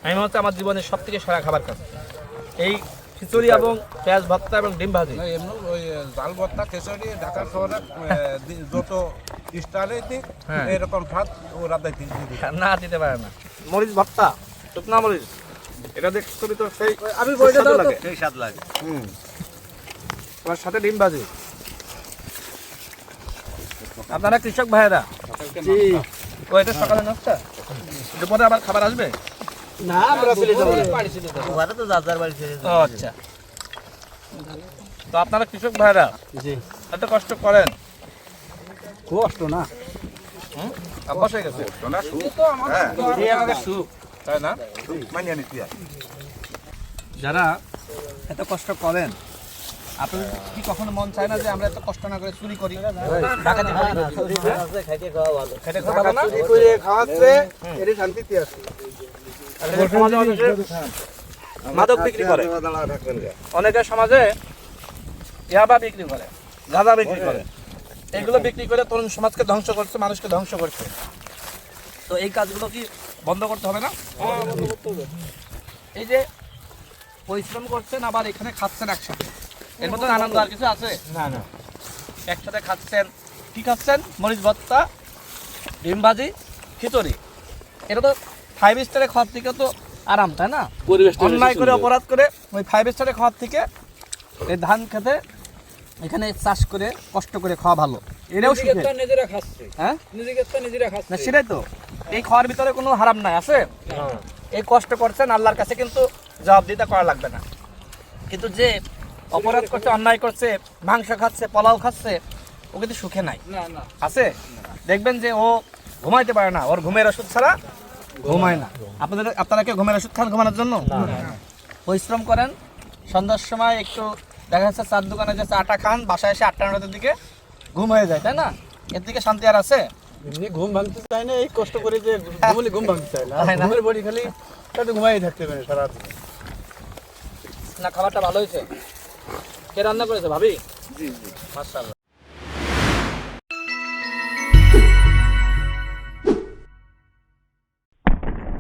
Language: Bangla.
আমি মনে হচ্ছে আমার জীবনের সব থেকে সেরা খাবার খাচ্ছি এই খিচুড়ি এবং পেঁয়াজ ভর্তা এবং ডিম ভাজি। এমনি ওই জাল ভর্তা খিচুড়ি ঢাকা শহরে যত স্টারে দিক এরকম স্বাদ ওরা দিতে না দিতে পারে না। মরিচ ভর্তা, শুকনা মরিচ, এটা দেখতে তো সেই আমি বইটা দাও তো। সেই স্বাদ লাগে। তার সাথে ডিম ভাজি। আপনারা কৃষক ভাইয়েরা, জি ও এটা সকালে নাস্তা, দুপুরে আবার খাবার আসবে? না আমরা চলে যাব ওরা তো যার যার বাড়ি চলে ও আচ্ছা। তো আপনারা কৃষক ভাইয়েরা জি এত কষ্ট করেন, কষ্ট না অভ্যাস হয়ে গেছে। এই আমাদের সুখ, তাই না? যারা এত কষ্ট করেন, আপনাদের কি কখনো মন চায় না যে আমরা এত কষ্ট না করে চুরি করি, ডাকাতি করি? খাইতে খাওয়া ভালো। খেতে খাওয়া ভালো না? চুরি করে খাওয়াচ্ছে এরই শান্তিতে আছে সমাজে অনেকে মাদক বিক্রি করে, অনেকে সমাজে ইয়াবা বিক্রি করে, গাঁজা বিক্রি করে, এগুলো বিক্রি করে তরুণ সমাজকে ধ্বংস করছে, মানুষকে ধ্বংস করছে। তো এই কাজগুলো কি বন্ধ করতে হবে না? এই যে পরিশ্রম করছেন আবার এখানে খাচ্ছেন একসাথে, এর মধ্যে আনন্দ আর কিছু আছে? না না একসাথে খাচ্ছেন, কি খাচ্ছেন? মরিচ ভর্তা, ডিম ভাজি, খিচুড়ি। এটা তো 5 স্টারে খাওয়ার থেকে তো আরাম, তাই না? অন্যায় করে অপরাধ করে ওই 5 স্টারে খাওয়ার থেকে এই ধান খেতে এখানে চাষ করে কষ্ট করে খাওয়া ভালো। এটাও শিখে, নিজেরা খাচ্ছে হ্যাঁ নিজেরা খাচ্ছে না সেটাই তো, এই খাওয়ার ভিতরে কোনো হারাম নাই আছে। এই কষ্ট করছেন আল্লাহর কাছে কিন্তু জবাবদিহিতা করা লাগবে না। কিন্তু যে অপরাধ করছে, অন্যায় করছে, মাংস খাচ্ছে, পোলাও খাচ্ছে, ও কিন্তু সুখে নাই আছে। দেখবেন যে ও ঘুমাইতে পারে না, ওর ঘুমের ওষুধ ছাড়া ঘুমায় না। আপনারা কি ঘুমের ওষুধ খান ঘুমানোর জন্য? পরিশ্রম করেন, সন্ধ্যার সময় একটু দেখা যাচ্ছে চার দোকানে যাচ্ছে আটা খান, বাসায় এসে 8টা-9টার দিকে ঘুম হয়ে যায়, তাই না? এর দিকে শান্তি আর আছে? এমনি ঘুম ভাঙতে চায় না, এই কষ্ট করে যে ঘুমলে ঘুম ভাঙতে চায় না তাই না? ঘুমের বডি খালি একটু ঘুমাই থাকতে পারে সারা দিন। না খাবারটা ভালো হয়েছে? কে রান্না করেছে? ভাবি? জি জি, মাশাআল্লাহ।